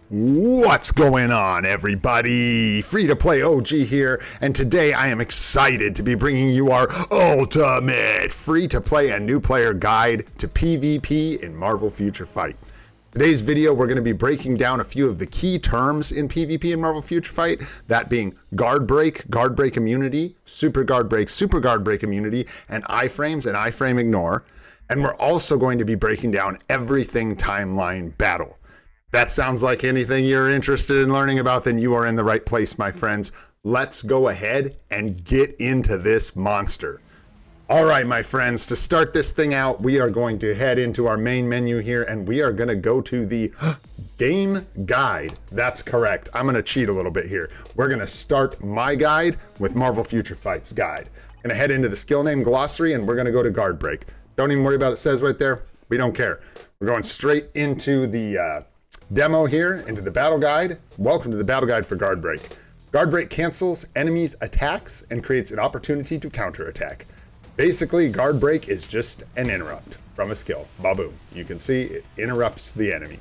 What's going on, everybody? Free to play OG here, and today I am excited to be bringing you our ultimate free to play and new player guide to PvP in Marvel Future Fight. Today's video, we're going to be breaking down a few of the key terms in PvP in Marvel Future Fight, that being guard break immunity, super guard break immunity, and iframes and iframe ignore. And we're also going to be breaking down everything timeline battle. That sounds like anything you're interested in learning about, then you are in the right place, my friends. Let's go ahead and get into this monster. All right, my friends, to start this thing out, we are going to head into our main menu here, and we are going to go to the game guide. That's correct. I'm going to cheat a little bit here. We're going to start my guide with Marvel Future Fight's guide. I'm going to head into the skill name glossary, and we're going to go to guard break. Don't even worry about it says right there. We don't care. We're going straight into the demo here, into the battle guide. Welcome to the battle guide for guard break. Guard break cancels enemies' attacks and creates an opportunity to counterattack. Basically, guard break is just an interrupt from a skill. Baboom. You can see it interrupts the enemy.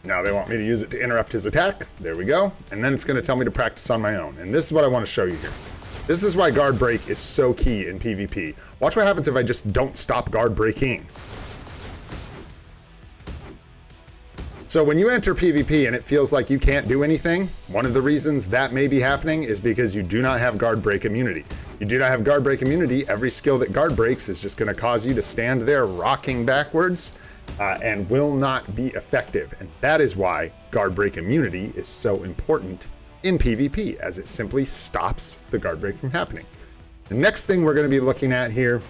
Now they want me to use it to interrupt his attack. There we go. And then it's going to tell me to practice on my own. And this is what I want to show you here. This is why guard break is so key in PvP. Watch what happens if I just don't stop guard breaking. So when you enter PvP and it feels like you can't do anything, one of the reasons that may be happening is because you do not have guard break immunity. You do not have guard break immunity. Every skill that guard breaks is just going to cause you to stand there rocking backwards and will not be effective. And that is why guard break immunity is so important in PvP, as it simply stops the guard break from happening. The next thing we're going to be looking at here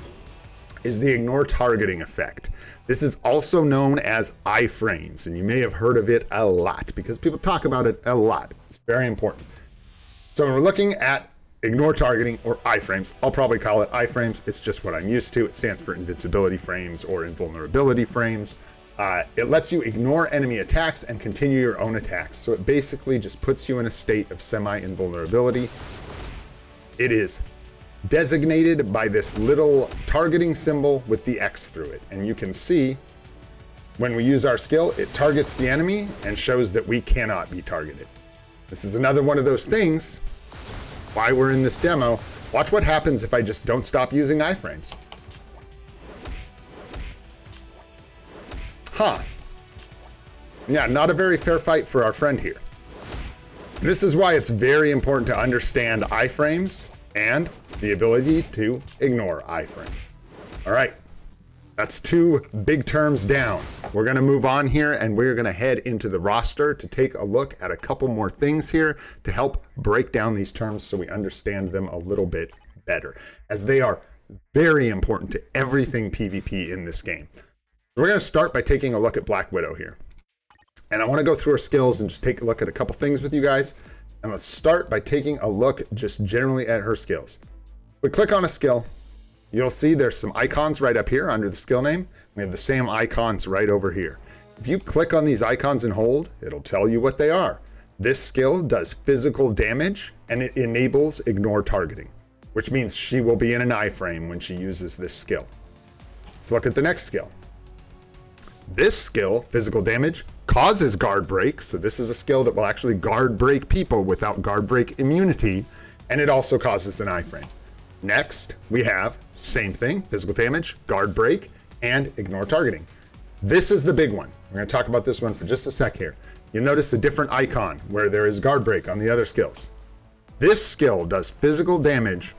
is the ignore targeting effect. This is also known as iframes, and you may have heard of it a lot because people talk about it a lot. It's very important. So when we're looking at ignore targeting or iframes, I'll probably call it iframes. It's just what I'm used to. It stands for invincibility frames or invulnerability frames. It lets you ignore enemy attacks and continue your own attacks. So it basically just puts you in a state of semi-invulnerability. It is designated by this little targeting symbol with the X through it. And you can see when we use our skill, it targets the enemy and shows that we cannot be targeted. This is another one of those things why we're in this demo. Watch what happens if I just don't stop using iframes. Huh. Yeah, not a very fair fight for our friend here. This is why it's very important to understand iframes and the ability to ignore iframe. All right, that's two big terms down. We're gonna move on here and we're gonna head into the roster to take a look at a couple more things here to help break down these terms so we understand them a little bit better, as they are very important to everything PvP in this game. We're gonna start by taking a look at Black Widow here. And I wanna go through her skills and just take a look at a couple things with you guys. And let's start by taking a look just generally at her skills. We click on a skill, you'll see there's some icons right up here under the skill name. We have the same icons right over here. If you click on these icons and hold, it'll tell you what they are. This skill does physical damage and it enables ignore targeting, which means she will be in an iframe when she uses this skill. Let's look at the next skill. This skill, physical damage, causes guard break. So this is a skill that will actually guard break people without guard break immunity. And it also causes an iframe. Next, we have same thing, physical damage, guard break, and ignore targeting. This is the big one. We're going to talk about this one for just a sec here. You'll notice a different icon where there is guard break on the other skills. This skill does physical damage,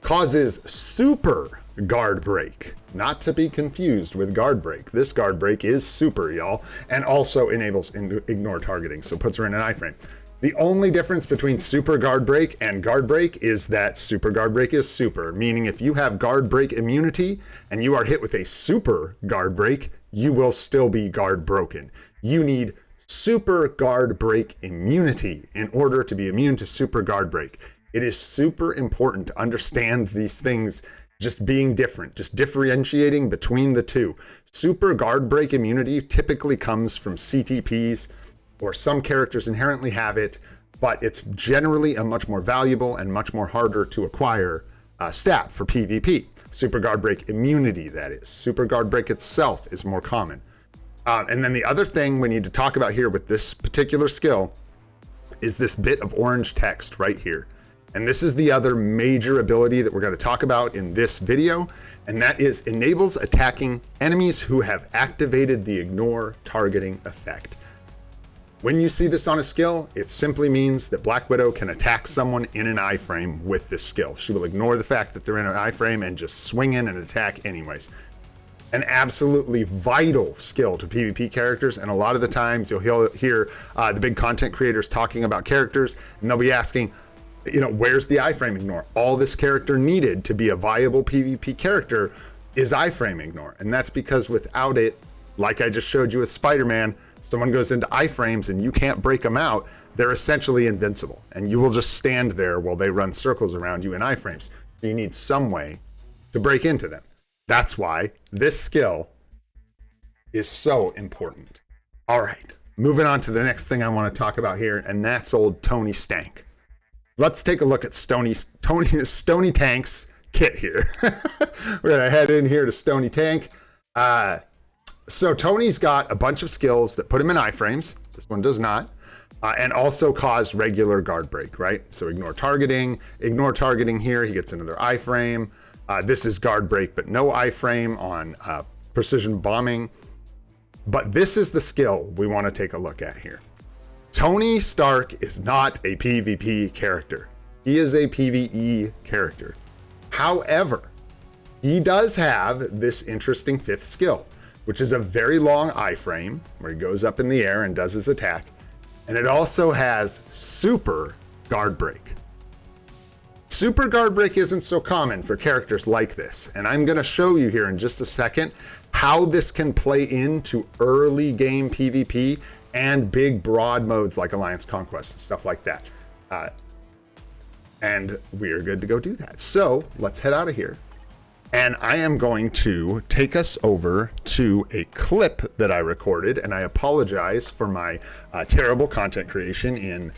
causes super guard break, not to be confused with guard break. This guard break is super, y'all, and also enables ignore targeting, so puts her in an iframe. The only difference between super guard break and guard break is that super guard break is super, meaning if you have guard break immunity and you are hit with a super guard break, you will still be guard broken. You need super guard break immunity in order to be immune to super guard break. It is super important to understand these things just being different, just differentiating between the two. Super guard break immunity typically comes from CTPs, or some characters inherently have it, but it's generally a much more valuable and much more harder to acquire stat for PvP. Super guard break immunity, that is. Super guard break itself is more common. And then the other thing we need to talk about here with this particular skill is this bit of orange text right here. And this is the other major ability that we're going to talk about in this video, and that is enables attacking enemies who have activated the ignore targeting effect. When you see this on a skill, it simply means that Black Widow can attack someone in an iframe with this skill. She will ignore the fact that they're in an iframe and just swing in and attack anyways. An absolutely vital skill to PvP characters, and a lot of the times you'll hear the big content creators talking about characters, and they'll be asking, you know, where's the iframe ignore? All this character needed to be a viable PvP character is iframe ignore, and that's because without it, like I just showed you with Spider-Man, someone goes into iframes and you can't break them out, they're essentially invincible, and you will just stand there while they run circles around you in iframes. So you need some way to break into them. That's why this skill is so important. All right, moving on to the next thing I want to talk about here, and that's old Stony Tank. Let's take a look at Stony Tank's kit here. We're gonna head in here to Stony Tank. So Tony's got a bunch of skills that put him in iframes. This one does not. And also cause regular guard break, right? So ignore targeting here, he gets another iframe. This is guard break, but no iframe on precision bombing. But this is the skill we want to take a look at here. Tony Stark is not a PvP character. He is a PvE character. However, he does have this interesting fifth skill, which is a very long iframe where he goes up in the air and does his attack. And it also has super guard break. Super guard break isn't so common for characters like this, and I'm going to show you here in just a second how this can play into early game PvP and big broad modes like Alliance Conquest and stuff like that. And we are good to go do that. So let's head out of here. And I am going to take us over to a clip that I recorded, and I apologize for my terrible content creation in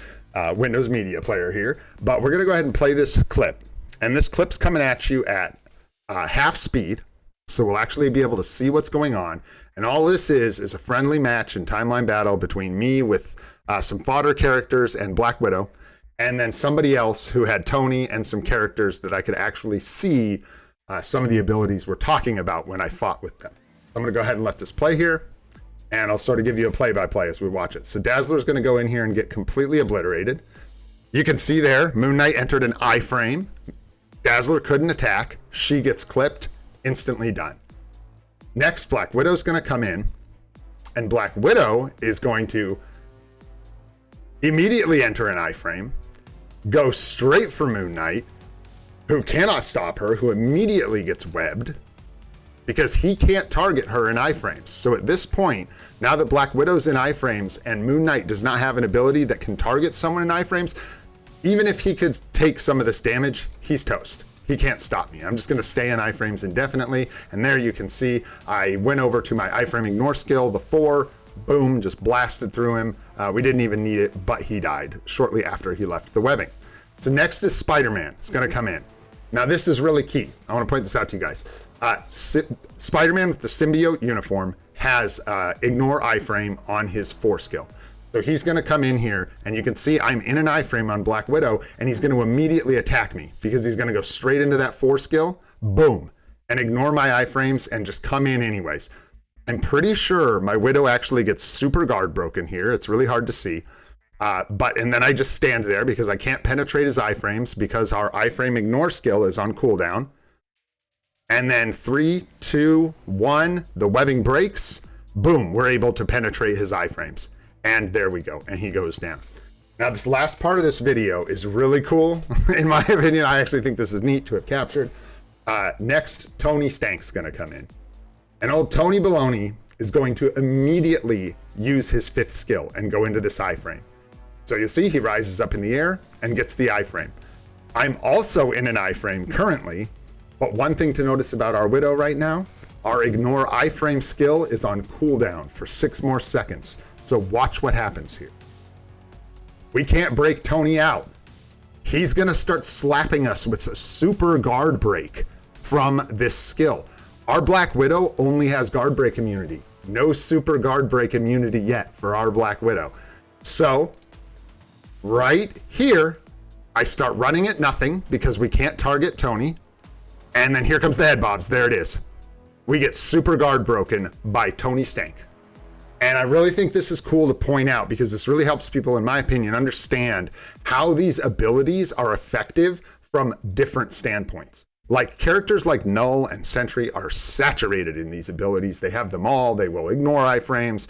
Windows Media Player here, but we're gonna go ahead and play this clip. And this clip's coming at you at half speed, so we'll actually be able to see what's going on. And all this is a friendly match and timeline battle between me with some fodder characters and Black Widow, and then somebody else who had Tony and some characters that I could actually see some of the abilities we're talking about when I fought with them. I'm gonna go ahead and let this play here, and I'll sort of give you a play-by-play as we watch it. So Dazzler's gonna go in here and get completely obliterated. You can see there, Moon Knight entered an iframe. Dazzler couldn't attack. She gets clipped, instantly done. Next, Black Widow's gonna come in, and Black Widow is going to immediately enter an iframe, go straight for Moon Knight, who cannot stop her, who immediately gets webbed because he can't target her in iframes. So at this point, now that Black Widow's in iframes and Moon Knight does not have an ability that can target someone in iframes, even if he could take some of this damage, he's toast. He can't stop me. I'm just gonna stay in iframes indefinitely. And there you can see, I went over to my iframe ignore skill, the 4, boom, just blasted through him. We didn't even need it, but he died shortly after he left the webbing. So next is Spider-Man. It's gonna come in. Now this is really key. I want to point this out to you guys. Spider-Man with the symbiote uniform has ignore iframe on his 4 skill. So he's going to come in here, and you can see I'm in an iframe on Black Widow, and he's going to immediately attack me because he's going to go straight into that 4 skill, boom, and ignore my iframes and just come in anyways. I'm pretty sure my Widow actually gets super guard broken here. It's really hard to see. And then I just stand there because I can't penetrate his iframes because our iframe ignore skill is on cooldown. And then 3, 2, 1, the webbing breaks. Boom, we're able to penetrate his iframes. And there we go, and he goes down. Now this last part of this video is really cool. In my opinion, I actually think this is neat to have captured. Next, Tony Stank's gonna come in. And old Tony Baloney is going to immediately use his 5th skill and go into this iframe. So you'll see he rises up in the air and gets the iframe. I'm also in an iframe currently, but one thing to notice about our Widow right now, our ignore iframe skill is on cooldown for 6 more seconds. So watch what happens here. We can't break Tony out. He's gonna start slapping us with a super guard break from this skill. Our Black Widow only has guard break immunity. No super guard break immunity yet for our Black Widow. So right here, I start running at nothing because we can't target Tony. And then here comes the head bobs. There it is. We get super guard broken by Tony Stank. And I really think this is cool to point out because this really helps people, in my opinion, understand how these abilities are effective from different standpoints. Like characters like Null and Sentry are saturated in these abilities. They have them all. They will ignore iframes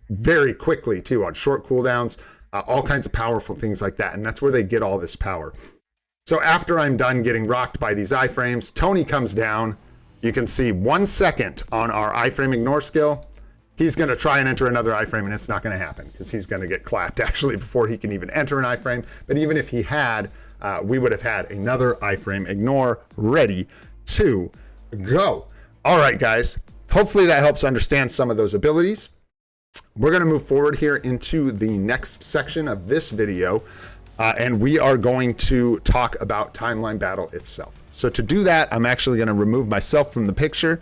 very quickly too on short cooldowns, all kinds of powerful things like that. And that's where they get all this power. So after I'm done getting rocked by these iframes, Tony comes down. You can see 1 second on our iframe ignore skill. He's going to try and enter another iframe, and it's not going to happen because he's going to get clapped actually before he can even enter an iframe. But even if he had, we would have had another iframe ignore ready to go. All right, guys. Hopefully that helps understand some of those abilities. We're going to move forward here into the next section of this video, and we are going to talk about timeline battle itself. So to do that, I'm actually going to remove myself from the picture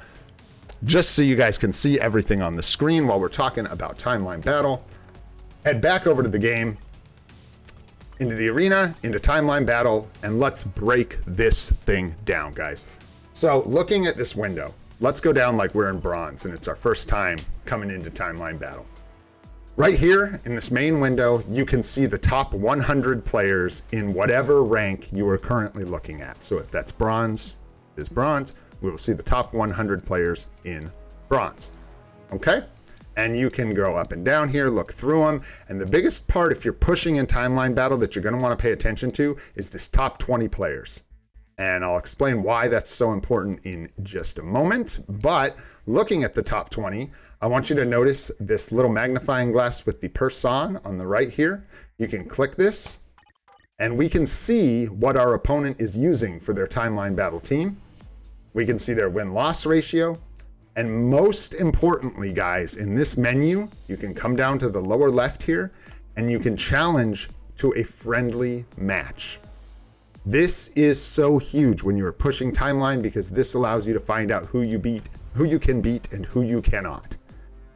just so you guys can see everything on the screen while we're talking about timeline battle. Head back over to the game, into the arena, into timeline battle, and let's break this thing down, guys. So looking at this window, let's go down like we're in bronze and it's our first time coming into timeline battle. Right here in this main window, you can see the top 100 players in whatever rank you are currently looking at. So if that's bronze, is bronze, we will see the top 100 players in bronze. Okay? And you can go up and down here, look through them. And the biggest part, if you're pushing in timeline battle, that you're going to want to pay attention to is this top 20 players. And I'll explain why that's so important in just a moment. But looking at the top 20, I want you to notice this little magnifying glass with the person on the right here. You can click this, and we can see what our opponent is using for their timeline battle team. We can see their win-loss ratio. And most importantly, guys, in this menu, you can come down to the lower left here, and you can challenge to a friendly match. This is so huge when you're pushing timeline because this allows you to find out who you beat, who you can beat, and who you cannot.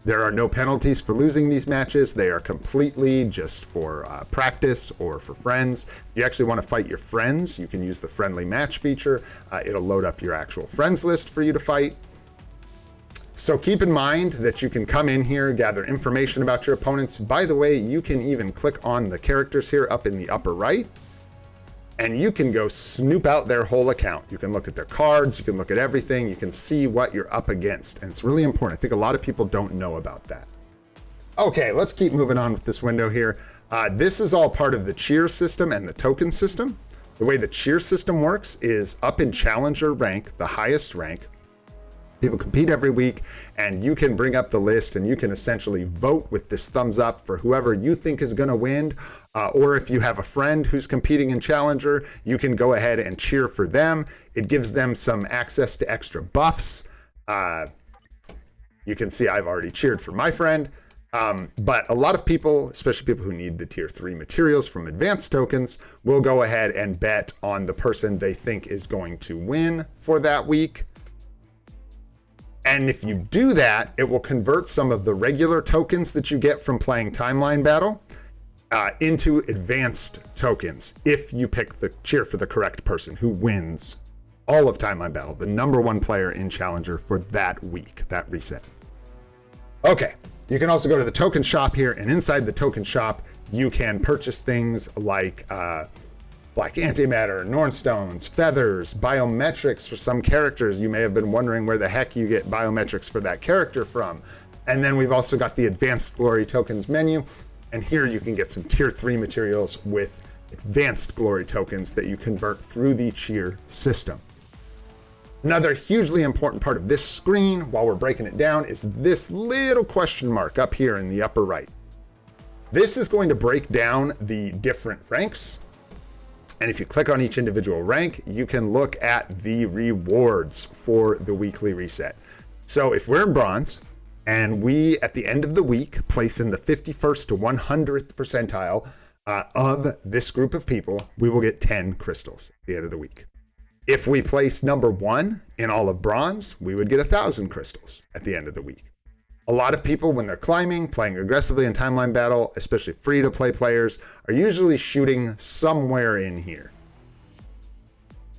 There are no penalties for losing these matches. They are completely just for practice or for friends. If you actually want to fight your friends, you can use the friendly match feature. It'll load up your actual friends list for you to fight. So keep in mind that you can come in here, gather information about your opponents. By the way, you can even click on the characters here up in the upper right, and you can go snoop out their whole account. You can look at their cards, you can look at everything, you can see what you're up against, and it's really important. I think a lot of people don't know about that. Okay, let's keep moving on with this window here. This is all part of the cheer system and the token system. The way the cheer system works is up in challenger rank, the highest rank. People compete every week, and you can bring up the list and you can essentially vote with this thumbs up for whoever you think is going to win. Or if you have a friend who's competing in Challenger, you can go ahead and cheer for them. It gives them some access to extra buffs. You can see I've already cheered for my friend. But a lot of people, especially people who need the tier 3 materials from advanced tokens, will go ahead and bet on the person they think is going to win for that week. And if you do that, it will convert some of the regular tokens that you get from playing timeline battle into advanced tokens if you pick the cheer for the correct person who wins all of timeline battle, the #1 player in Challenger for that week, that reset. Okay, you can also go to the token shop here, and inside the token shop, you can purchase things like Black Antimatter, Nornstones, Feathers, Biometrics for some characters. You may have been wondering where the heck you get biometrics for that character from. And then we've also got the Advanced Glory Tokens menu. And here you can get some tier 3 materials with advanced glory tokens that you convert through the cheer system. Another hugely important part of this screen while we're breaking it down is this little question mark up here in the upper right. This is going to break down the different ranks. And if you click on each individual rank, you can look at the rewards for the weekly reset. So if we're in bronze, and we, at the end of the week, place in the 51st to 100th percentile of this group of people, we will get 10 crystals at the end of the week. If we place #1 in all of bronze, we would get 1,000 crystals at the end of the week. A lot of people, when they're climbing, playing aggressively in timeline battle, especially free-to-play players, are usually shooting somewhere in here.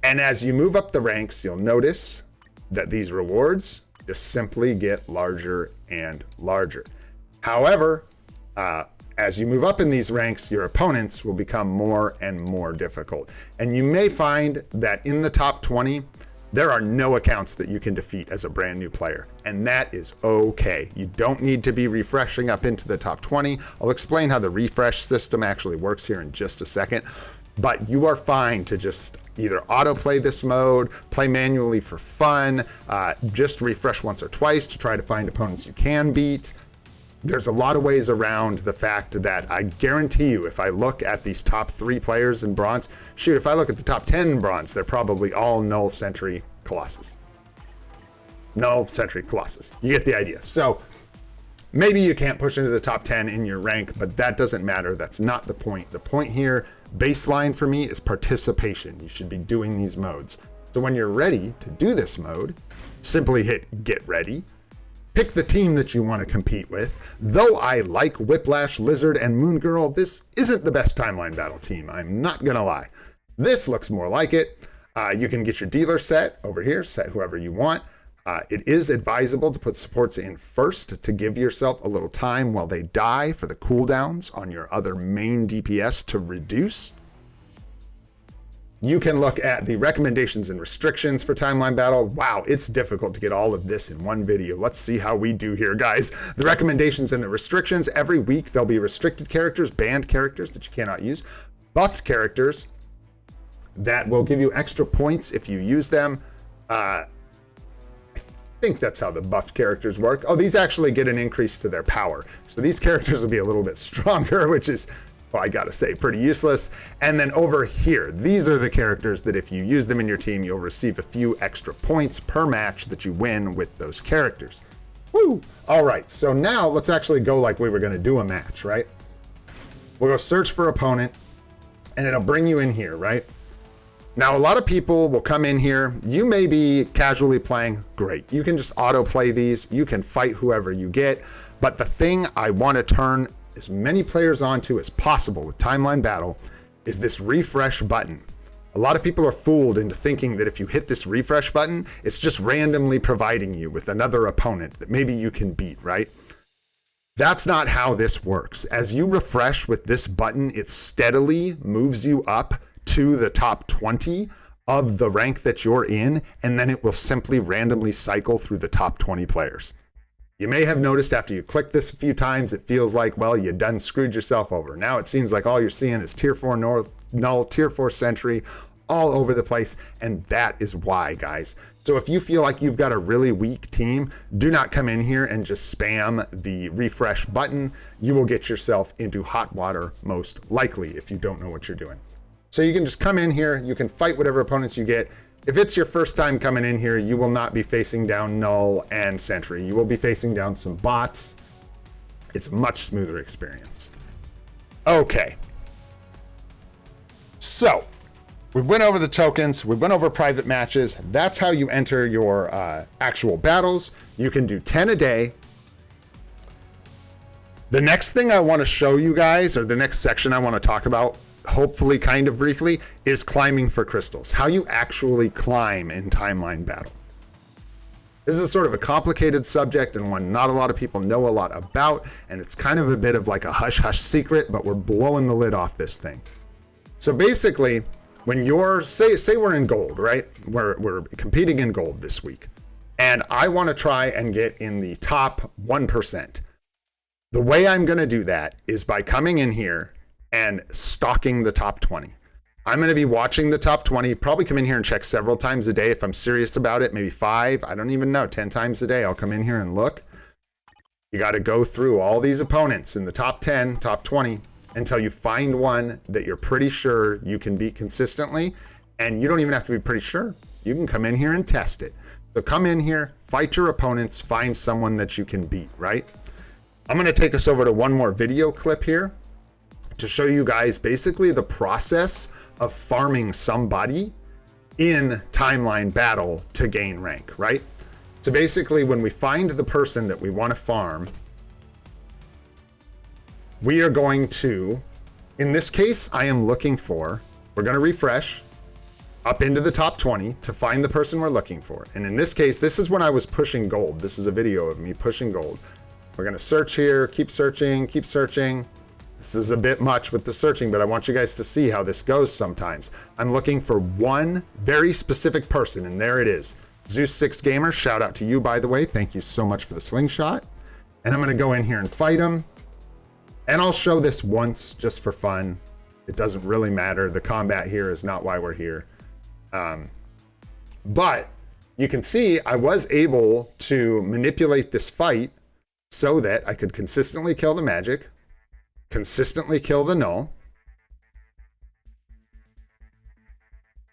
And as you move up the ranks, you'll notice that these rewards just simply get larger and larger. However, as you move up in these ranks, your opponents will become more and more difficult. And you may find that in the top 20, there are no accounts that you can defeat as a brand new player, and that is okay. You don't need to be refreshing up into the top 20. I'll explain how the refresh system actually works here in just a second, but you are fine to just either autoplay this mode, play manually for fun, just refresh once or twice to try to find opponents you can beat. There's a lot of ways around the fact that I guarantee you, if I look at these top 3 players in bronze, shoot, if I look at the top 10 in bronze, they're probably all null sentry colossus. Null sentry colossus. You get the idea. So maybe you can't push into the top 10 in your rank, but that doesn't matter. That's not the point. The point here, baseline for me, is participation. You should be doing these modes. So when you're ready to do this mode, simply hit get ready. Pick the team that you want to compete with. Though I like Whiplash, Lizard, and Moon Girl, this isn't the best timeline battle team. I'm not gonna lie. This looks more like it. You can get your dealer set over here, set whoever you want. It is advisable to put supports in first to give yourself a little time while they die for the cooldowns on your other main DPS to reduce. You can look at the recommendations and restrictions for timeline battle. Wow, it's difficult to get all of this in one video. Let's see how we do here, guys. The recommendations and the restrictions, every week there'll be restricted characters, banned characters that you cannot use, buffed characters that will give you extra points if you use them. I think that's how the buffed characters work. Oh, these actually get an increase to their power. So these characters will be a little bit stronger, which is, well, I gotta say, pretty useless. And then over here, these are the characters that if you use them in your team, you'll receive a few extra points per match that you win with those characters. Woo! All right, so now let's actually go like we were gonna do a match, right? We'll go search for opponent, and it'll bring you in here, right? Now, a lot of people will come in here. You may be casually playing, great. You can just auto play these. You can fight whoever you get. But the thing I want to turn as many players onto as possible with timeline battle is this refresh button. A lot of people are fooled into thinking that if you hit this refresh button, it's just randomly providing you with another opponent that maybe you can beat, right? That's not how this works. As you refresh with this button, it steadily moves you up to the top 20 of the rank that you're in, and then it will simply randomly cycle through the top 20 players. You may have noticed after you click this a few times, it feels like, well, you done screwed yourself over. Now it seems like all you're seeing is tier 4 null, tier 4 sentry, all over the place, and that is why, guys. So if you feel like you've got a really weak team, do not come in here and just spam the refresh button. You will get yourself into hot water, most likely, if you don't know what you're doing. So you can just come in here, you can fight whatever opponents you get. If it's your first time coming in here, you will not be facing down null and sentry. You will be facing down some bots. It's a much smoother experience. Okay. So we went over the tokens, we went over private matches. That's how you enter your actual battles. You can do 10 a day. The next thing I want to show you guys, or the next section I want to talk about, hopefully kind of briefly, is climbing for crystals. How you actually climb in timeline battle. This is sort of a complicated subject and one not a lot of people know a lot about, and it's kind of a bit of like a hush-hush secret, but we're blowing the lid off this thing. So basically, when you're, say we're in gold, right? We're competing in gold this week, and I want to try and get in the top 1%. The way I'm going to do that is by coming in here and stalking the top 20. I'm going to be watching the top 20, probably come in here and check several times a day if I'm serious about it, maybe 5, I don't even know, 10 times a day. I'll come in here and look. You got to go through all these opponents in the top 10, top 20, until you find one that you're pretty sure you can beat consistently. And you don't even have to be pretty sure. You can come in here and test it. So come in here, fight your opponents, find someone that you can beat, right? I'm going to take us over to one more video clip here to show you guys basically the process of farming somebody in timeline battle to gain rank, right? So basically, when we find the person that we want to farm, we are going to, in this case, I am looking for, we're going to refresh up into the top 20 to find the person we're looking for. And in this case, this is when I was pushing gold. This is a video of me pushing gold. We're going to search here, keep searching, keep searching. This is a bit much with the searching, but I want you guys to see how this goes sometimes. I'm looking for one very specific person, and there it is. Zeus6 Gamer, shout out to you, by the way. Thank you so much for the slingshot. And I'm going to go in here and fight him. And I'll show this once just for fun. It doesn't really matter. The combat here is not why we're here. But you can see I was able to manipulate this fight so that I could consistently kill the magic, consistently kill the null.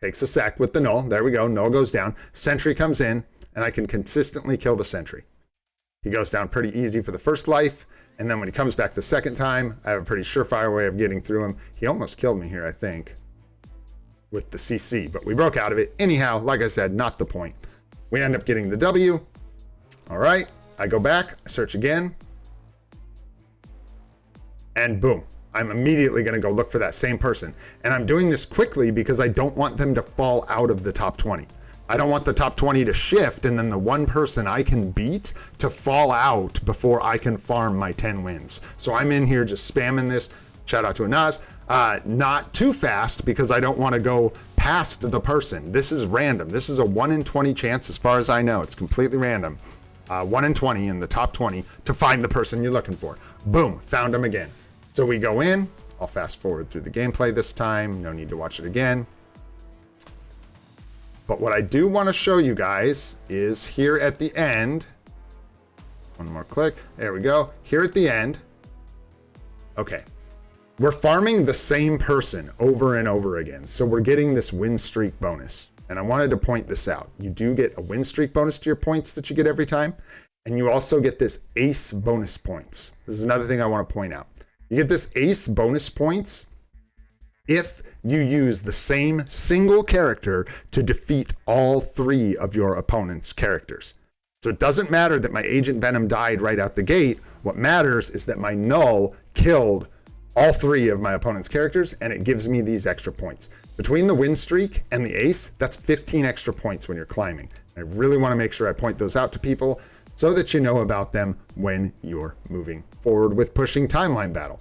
Takes a sec with the null. There we go. Null goes down. Sentry comes in, and I can consistently kill the sentry. He goes down pretty easy for the first life, and then when he comes back the second time, I have a pretty surefire way of getting through him. He almost killed me here, I think, with the CC, but we broke out of it. Anyhow, like I said, not the point. We end up getting the W. All right, I go back, I search again, and boom. I'm immediately going to go look for that same person. And I'm doing this quickly because I don't want them to fall out of the top 20. I don't want the top 20 to shift and then the one person I can beat to fall out before I can farm my 10 wins. So I'm in here just spamming this. Shout out to Anaz. Not too fast because I don't want to go past the person. This is random. This is a 1 in 20 chance as far as I know. It's completely random. 1 in 20 in the top 20 to find the person you're looking for. Boom, found him again. So we go in, I'll fast forward through the gameplay this time, no need to watch it again. But what I do want to show you guys is here at the end, one more click, there we go, here at the end, okay, we're farming the same person over and over again, so we're getting this win streak bonus. And I wanted to point this out. You do get a win streak bonus to your points that you get every time, and you also get this ace bonus points. This is another thing I want to point out. You get this ace bonus points if you use the same single character to defeat all 3 of your opponent's characters. So it doesn't matter that my Agent Venom died right out the gate. What matters is that my Null killed all 3 of my opponent's characters, and it gives me these extra points. Between the win streak and the ace, that's 15 extra points when you're climbing. I really want to make sure I point those out to people so that you know about them when you're moving forward with pushing timeline battle.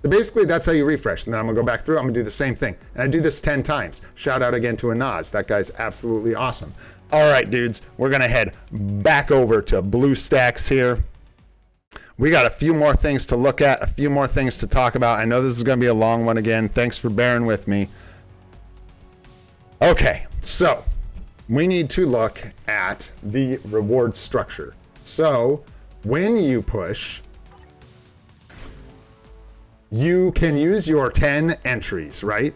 So basically that's how you refresh. And then I'm gonna go back through, I'm gonna do the same thing. And I do this 10 times. Shout out again to Anaz, that guy's absolutely awesome. All right, dudes, we're gonna head back over to BlueStacks here. We got a few more things to look at, a few more things to talk about. I know this is gonna be a long one again. Thanks for bearing with me. Okay, so we need to look at the reward structure. So when you push, you can use your 10 entries, right?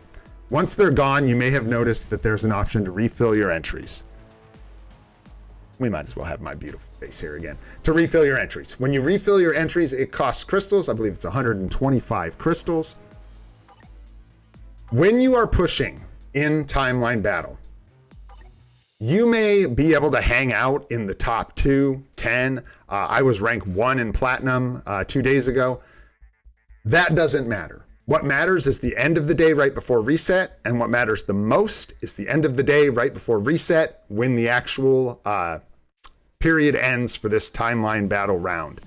Once they're gone, you may have noticed that there's an option to refill your entries. We might as well have my beautiful face here again. To refill your entries. When you refill your entries, it costs crystals. I believe it's 125 crystals. When you are pushing in timeline battle, you may be able to hang out in the top 2, 10. I was rank 1 in platinum 2 days ago. That doesn't matter. What matters is the end of the day right before reset, and what matters the most is the end of the day right before reset when the actual period ends for this timeline battle round.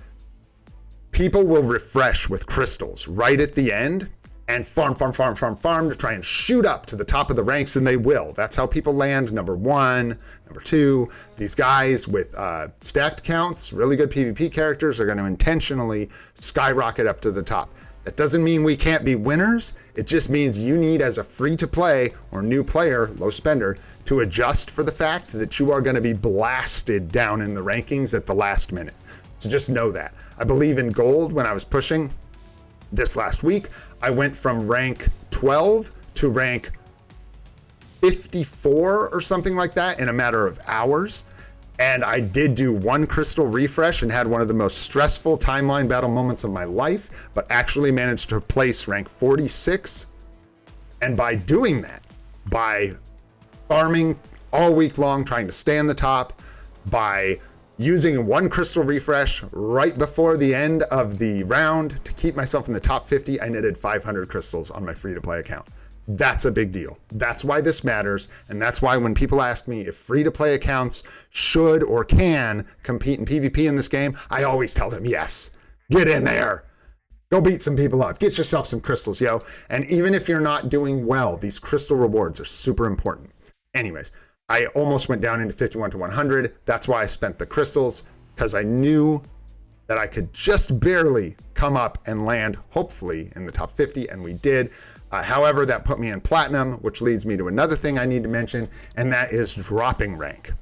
People will refresh with crystals right at the end and farm to try and shoot up to the top of the ranks, and they will. That's how people land number 1, number 2. These guys with stacked accounts, really good PvP characters, are going to intentionally skyrocket up to the top. That doesn't mean we can't be winners. It just means you need, as a free-to-play or new player, low spender, to adjust for the fact that you are going to be blasted down in the rankings at the last minute. So just know that. I believe in gold when I was pushing this last week. I went from rank 12 to rank 54 or something like that in a matter of hours. And I did do 1 crystal refresh and had one of the most stressful timeline battle moments of my life, but actually managed to place rank 46. And by doing that, by farming all week long, trying to stay on the top, by using one crystal refresh right before the end of the round to keep myself in the top 50, I netted 500 crystals on my free-to-play account. That's a big deal. That's why this matters, and that's why when people ask me if free-to-play accounts should or can compete in PvP in this game, I always tell them yes. Get in there. Go beat some people up. Get yourself some crystals, yo. And even if you're not doing well, these crystal rewards are super important. Anyways, I almost went down into 51 to 100. That's why I spent the crystals, because I knew that I could just barely come up and land, hopefully, in the top 50, and we did. However, that put me in platinum, which leads me to another thing I need to mention, and that is dropping rank.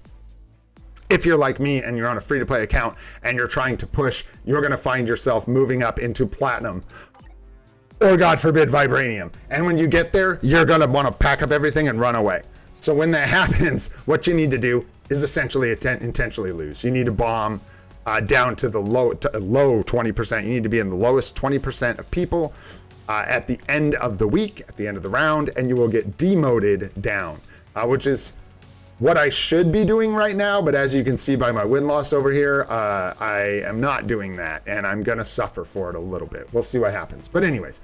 If you're like me and you're on a free-to-play account and you're trying to push, you're going to find yourself moving up into platinum or, God forbid, vibranium. And when you get there, you're going to want to pack up everything and run away. So when that happens, what you need to do is essentially intentionally lose. You need to bomb down to the low 20%. You need to be in the lowest 20% of people at the end of the week, at the end of the round, and you will get demoted down, which is what I should be doing right now. But as you can see by my win-loss over here, I am not doing that, and I'm going to suffer for it a little bit. We'll see what happens. But anyways,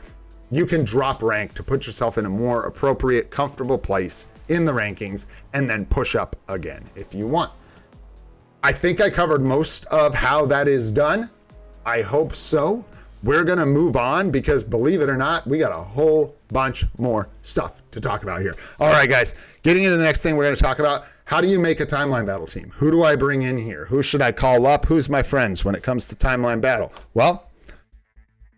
you can drop rank to put yourself in a more appropriate, comfortable place in the rankings, and then push up again if you want. I think I covered most of how that is done. I hope so. We're going to move on because, believe it or not, we got a whole bunch more stuff to talk about here. All right, guys, getting into the next thing we're going to talk about, how do you make a timeline battle team? Who do I bring in here? Who should I call up? Who's my friends when it comes to timeline battle? Well,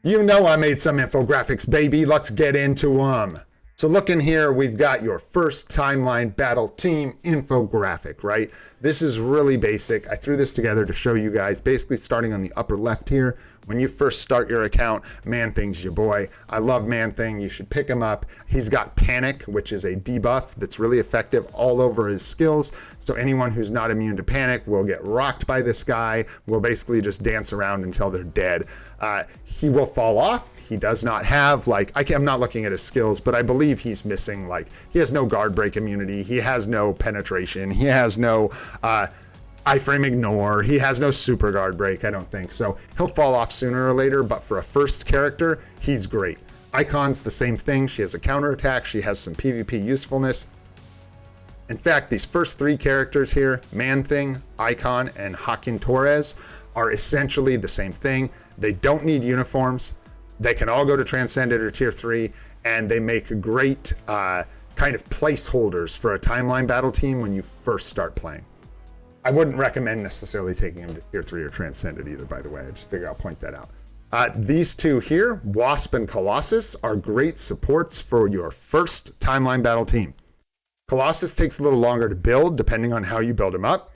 you know I made some infographics, baby. Let's get into them. So look in here, we've got your first timeline battle team infographic, right? This is really basic. I threw this together to show you guys, basically starting on the upper left here. When you first start your account, Man-Thing's your boy. I love Man-Thing. You should pick him up. He's got Panic, which is a debuff that's really effective all over his skills. So anyone who's not immune to Panic will get rocked by this guy, will basically just dance around until they're dead. He will fall off. He does not have, I'm not looking at his skills, but I believe he's missing, he has no guard break immunity. He has no penetration. He has no iframe ignore. He has no super guard break, I don't think. So he'll fall off sooner or later, but for a first character, he's great. Icon's the same thing. She has a counterattack. She has some PvP usefulness. In fact, these first three characters here, Man-Thing, Icon, and Joaquin Torres, are essentially the same thing. They don't need uniforms. They can all go to Transcended or Tier 3, and they make great kind of placeholders for a timeline battle team when you first start playing. I wouldn't recommend necessarily taking them to Tier 3 or Transcended either, by the way. I just figure I'll point that out. These two here, Wasp and Colossus, are great supports for your first timeline battle team. Colossus takes a little longer to build, depending on how you build him up.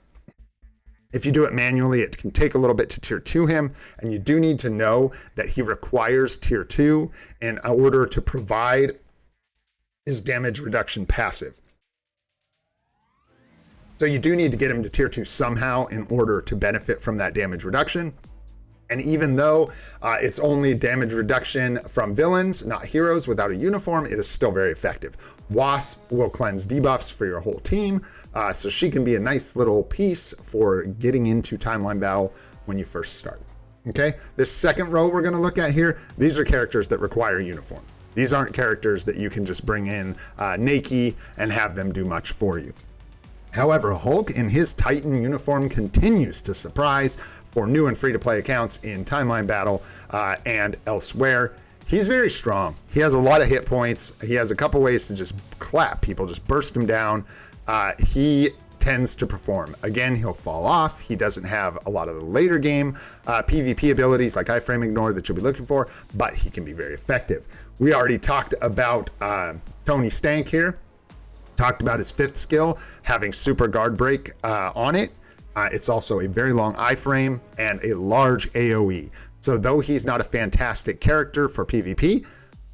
If you do it manually, it can take a little bit to Tier 2 him, and you do need to know that he requires Tier 2 in order to provide his damage reduction passive. So you do need to get him to Tier 2 somehow in order to benefit from that damage reduction. And even though it's only damage reduction from villains, not heroes, without a uniform, it is still very effective. Wasp will cleanse debuffs for your whole team, so she can be a nice little piece for getting into timeline battle when you first start. Okay, this second row we're going to look at here, these are characters that require uniform. These aren't characters that you can just bring in naked and have them do much for you. However, Hulk in his Titan uniform continues to surprise for new and free-to-play accounts in timeline battle and elsewhere. He's very strong. He has a lot of hit points. He has a couple ways to just clap people, just burst them down. He tends to perform. Again, he'll fall off. He doesn't have a lot of the later game PvP abilities like iframe ignore that you'll be looking for, but he can be very effective. We already talked about Stony Tank here. Talked about his fifth skill, having super guard break on it. It's also a very long iframe and a large AoE. So though he's not a fantastic character for PvP,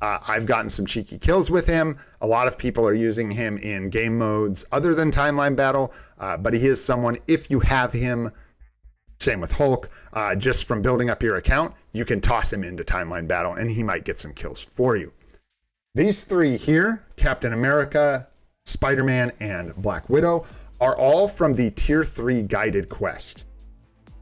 I've gotten some cheeky kills with him. A lot of people are using him in game modes other than timeline battle, but he is someone, if you have him, same with Hulk, just from building up your account, you can toss him into timeline battle and he might get some kills for you. These three here, Captain America, Spider-Man, and Black Widow, are all from the Tier 3 guided quest.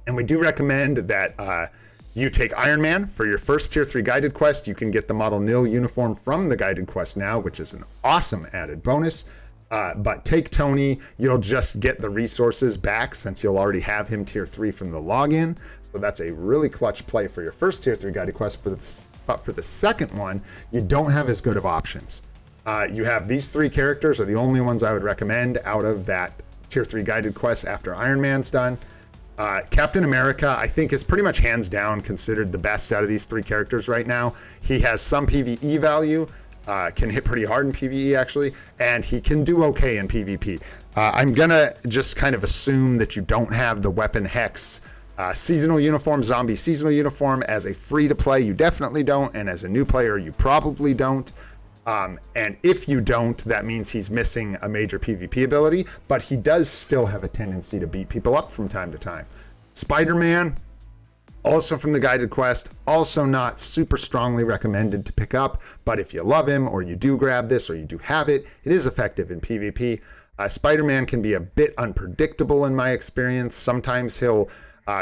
And we do recommend that you take Iron Man for your first tier 3 guided quest. You can get the model nil uniform from the guided quest now, which is an awesome added bonus. But take Tony, you'll just get the resources back since you'll already have him tier 3 from the login. So that's a really clutch play for your first tier 3 guided quest. But for the second one, you don't have as good of options. You have these 3 characters are the only ones I would recommend out of that tier 3 guided quest after Iron Man's done. Captain America, I think, is pretty much hands down considered the best out of these 3 characters right now. He has some PvE value, can hit pretty hard in PvE actually, and he can do okay in PvP. I'm gonna just kind of assume that you don't have the weapon hex seasonal uniform, zombie seasonal uniform. As a free to play, you definitely don't, and as a new player, you probably don't. And if you don't, that means he's missing a major PvP ability, but he does still have a tendency to beat people up from time to time. Spider-Man, also from the guided quest, also not super strongly recommended to pick up, but if you love him or you do grab this or you do have it, it is effective in PvP. Spider-Man can be a bit unpredictable in my experience. Sometimes he'll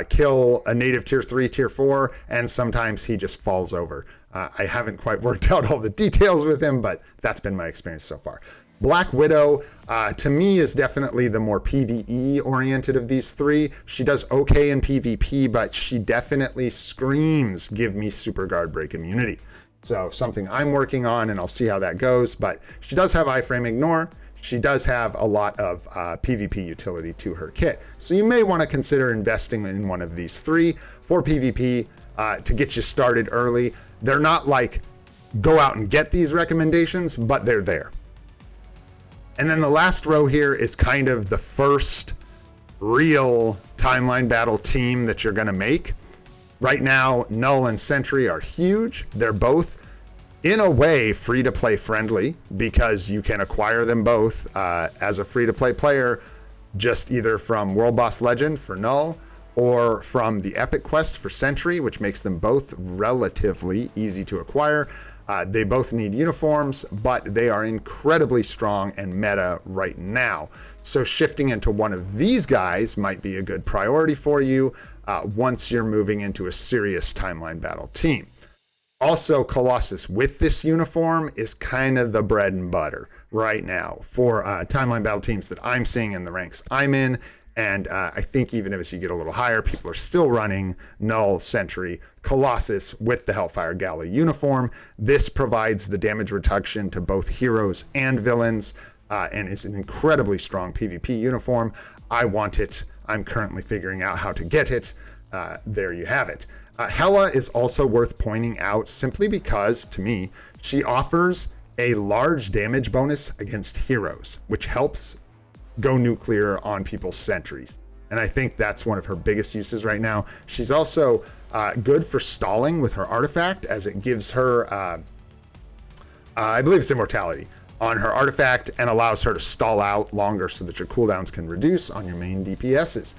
kill a native tier 3, tier 4, and sometimes he just falls over. I haven't quite worked out all the details with him, but that's been my experience so far. Black Widow, to me, is definitely the more PvE oriented of these 3. She does okay in PvP, but she definitely screams, give me super guard break immunity. So something I'm working on, and I'll see how that goes, but she does have iframe ignore. She does have a lot of PvP utility to her kit. So you may want to consider investing in one of these 3 for PvP to get you started early. They're not like go out and get these recommendations, but they're there. And then the last row here is kind of the first real timeline battle team that you're going to make. Right now, Null and Sentry are huge. They're both in a way free to play friendly because you can acquire them both as a free to play player, just either from World Boss Legend for Null or from the Epic Quest for Sentry, which makes them both relatively easy to acquire. They both need uniforms, but they are incredibly strong and meta right now. So shifting into one of these guys might be a good priority for you once you're moving into a serious timeline battle team. Also, Colossus with this uniform is kind of the bread and butter right now for timeline battle teams that I'm seeing in the ranks I'm in. And I think even as you get a little higher, people are still running Null, Sentry, Colossus with the Hellfire Gala uniform. This provides the damage reduction to both heroes and villains and is an incredibly strong PvP uniform. I want it. I'm currently figuring out how to get it. There you have it. Hela is also worth pointing out simply because, to me, she offers a large damage bonus against heroes, which helps go nuclear on people's sentries. And I think that's one of her biggest uses right now. She's also good for stalling with her artifact, as it gives her, I believe it's immortality on her artifact and allows her to stall out longer so that your cooldowns can reduce on your main DPSs.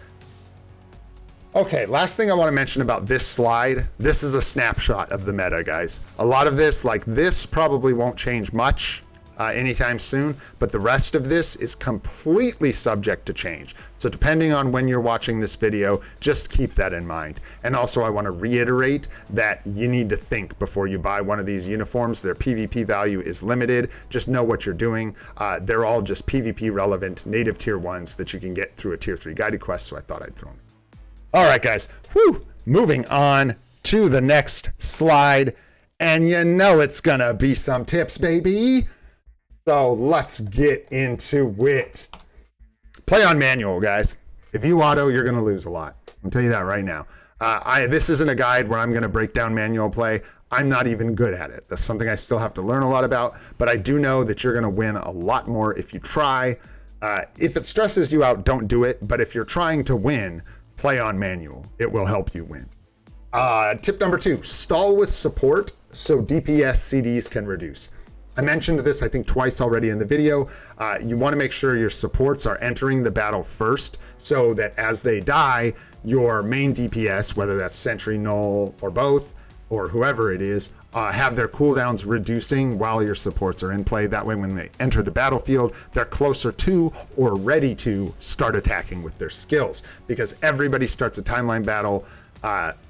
Okay, last thing I want to mention about this slide. This is a snapshot of the meta, guys. A lot of this, like this, probably won't change much anytime soon, but the rest of this is completely subject to change. So depending on when you're watching this video, just keep that in mind. And also I want to reiterate that you need to think before you buy one of these uniforms. Their PvP value is limited. Just know what you're doing. They're all just PvP relevant native tier 1s that you can get through a tier 3 guided quest, so I thought I'd throw them. All right, guys, moving on to the next slide. And you know it's gonna be some tips, baby. So let's get into it. Play on manual, guys. If you auto, you're gonna lose a lot. I'll tell you that right now. This isn't a guide where I'm gonna break down manual play. I'm not even good at it. That's something I still have to learn a lot about, but I do know that you're gonna win a lot more if you try. If it stresses you out, don't do it. But if you're trying to win, play on manual. It will help you win. Tip number 2, stall with support so DPS CDs can reduce. I mentioned this, I think, twice already in the video. You want to make sure your supports are entering the battle first so that as they die, your main DPS, whether that's Sentry, Null, or both, or whoever it is, have their cooldowns reducing while your supports are in play. That way, when they enter the battlefield, they're closer to or ready to start attacking with their skills, because everybody starts a timeline battle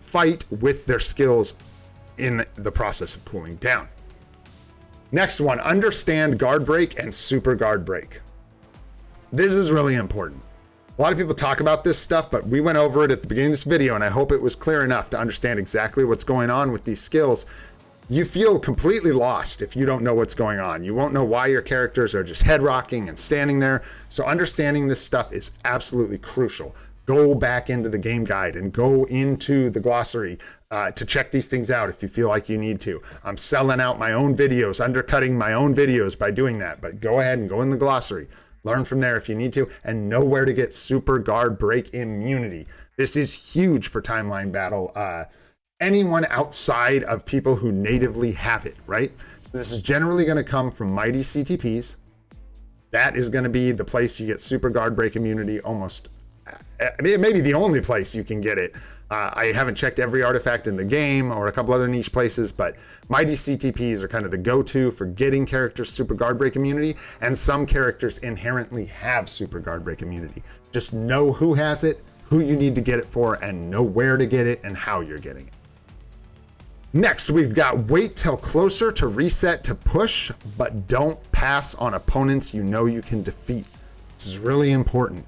fight with their skills in the process of cooling down. Next one, understand guard break and super guard break. This is really important. A lot of people talk about this stuff, but we went over it at the beginning of this video, and I hope it was clear enough to understand exactly what's going on with these skills. You feel completely lost if you don't know what's going on. You won't know why your characters are just head rocking and standing there. So understanding this stuff is absolutely crucial. Go back into the game guide and go into the glossary to check these things out if you feel like you need to. I'm selling out my own videos, undercutting my own videos by doing that, but go ahead and go in the glossary. Learn from there if you need to, and know where to get super guard break immunity. This is huge for timeline battle. Anyone outside of people who natively have it, right? So this is generally going to come from mighty CTPs. That is going to be the place you get super guard break immunity almost. I mean, it may be the only place you can get it. I haven't checked every artifact in the game or a couple other niche places, but mighty CTPs are kind of the go-to for getting characters super guard break immunity, and some characters inherently have super guard break immunity. Just know who has it, who you need to get it for, and know where to get it and how you're getting it. Next, we've got wait till closer to reset to push, but don't pass on opponents you know you can defeat. This is really important.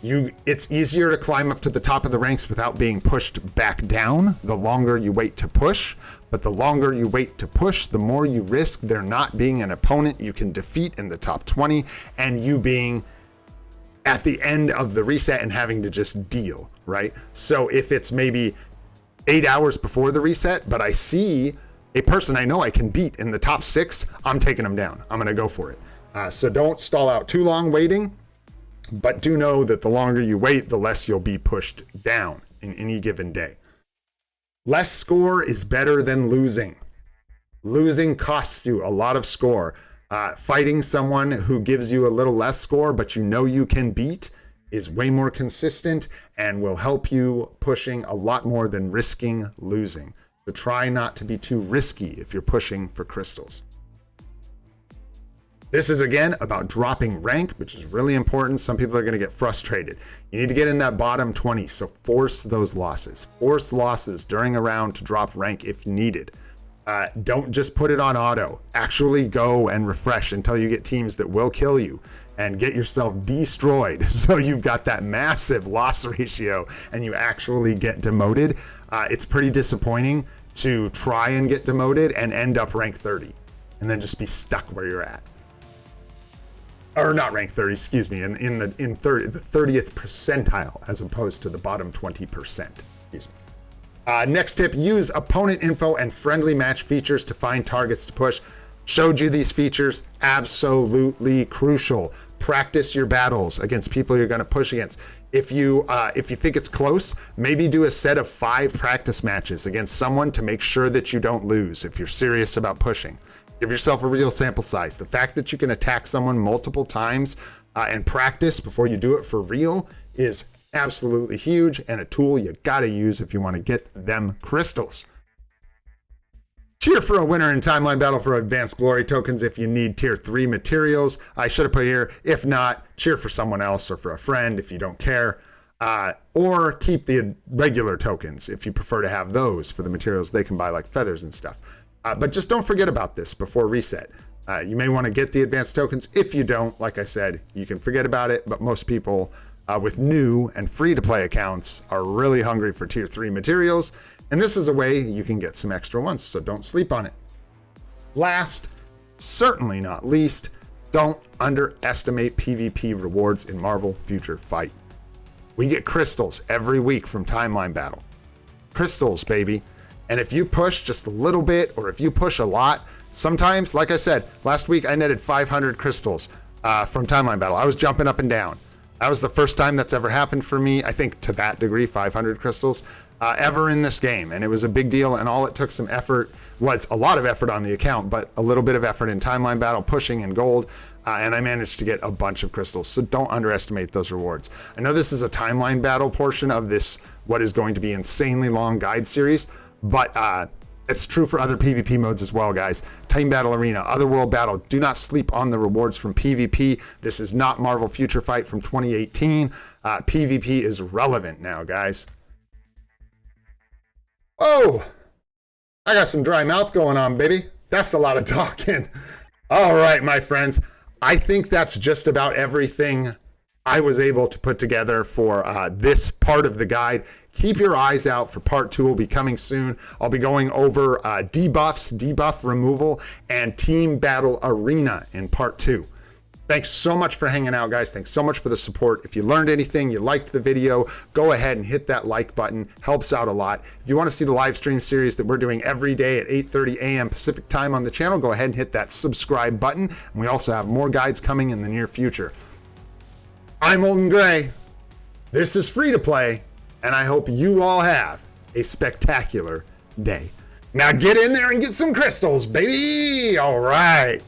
It's easier to climb up to the top of the ranks without being pushed back down the longer you wait to push, but the longer you wait to push, the more you risk there not being an opponent you can defeat in the top 20 and you being at the end of the reset and having to just deal, right? So if it's maybe 8 hours before the reset, but I see a person I know I can beat in the top 6, I'm taking them down. I'm going to go for it. So don't stall out too long waiting. But do know that the longer you wait, the less you'll be pushed down in any given day. Less score is better than losing. Losing costs you a lot of score. Fighting someone who gives you a little less score, but you know you can beat, is way more consistent and will help you pushing a lot more than risking losing. So try not to be too risky if you're pushing for crystals. This is, again, about dropping rank, which is really important. Some people are going to get frustrated. You need to get in that bottom 20, so force those losses. Force losses during a round to drop rank if needed. Don't just put it on auto. Actually go and refresh until you get teams that will kill you and get yourself destroyed. So you've got that massive loss ratio and you actually get demoted. It's pretty disappointing to try and get demoted and end up rank 30 and then just be stuck where you're at. Or not rank 30, excuse me, the 30th percentile as opposed to the bottom 20%. Excuse me. Next tip, use opponent info and friendly match features to find targets to push. Showed you these features, absolutely crucial. Practice your battles against people you're going to push against. If you think it's close, maybe do a set of 5 practice matches against someone to make sure that you don't lose if you're serious about pushing. Give yourself a real sample size. The fact that you can attack someone multiple times and practice before you do it for real is absolutely huge and a tool you gotta use if you want to get them crystals. Cheer for a winner in Timeline Battle for Advanced Glory tokens if you need tier 3 materials. I should have put here. If not, cheer for someone else or for a friend if you don't care. Or keep the regular tokens if you prefer to have those for the materials they can buy, like feathers and stuff. But just don't forget about this before reset. You may want to get the advanced tokens. If you don't, like I said, you can forget about it. But most people with new and free-to-play accounts are really hungry for tier 3 materials. And this is a way you can get some extra ones, so don't sleep on it. Last, certainly not least, don't underestimate PvP rewards in Marvel Future Fight. We get crystals every week from Timeline Battle. Crystals, baby. And if you push just a little bit, or if you push a lot, sometimes, like I said, last week I netted 500 crystals from Timeline Battle. I was jumping up and down. That was the first time that's ever happened for me, I think to that degree, 500 crystals ever in this game. And it was a big deal, and all it took some effort was a lot of effort on the account, but a little bit of effort in Timeline Battle, pushing in gold, and I managed to get a bunch of crystals. So don't underestimate those rewards. I know this is a Timeline Battle portion of this, what is going to be insanely long guide series, but It's true for other PvP modes as well, guys. Titan Battle Arena, Otherworld Battle. Do not sleep on the rewards from PvP. This is not Marvel Future Fight from 2018. PvP is relevant now, guys. Oh, I got some dry mouth going on, baby. That's a lot of talking. All right, my friends. I think that's just about everything I was able to put together for this part of the guide. Keep your eyes out for part 2. Will be coming soon. I'll be going over debuffs, debuff removal, and Team Battle Arena in part 2. Thanks so much for hanging out, guys. Thanks so much for the support. If you learned anything, you liked the video, go ahead and hit that like button. Helps out a lot. If you want to see the live stream series that we're doing every day at 8:30 a.m. Pacific time on the channel, go ahead and hit that subscribe button. And we also have more guides coming in the near future. I'm Olden Gray. This is Free to Play, and I hope you all have a spectacular day. Now get in there and get some crystals, baby. All right.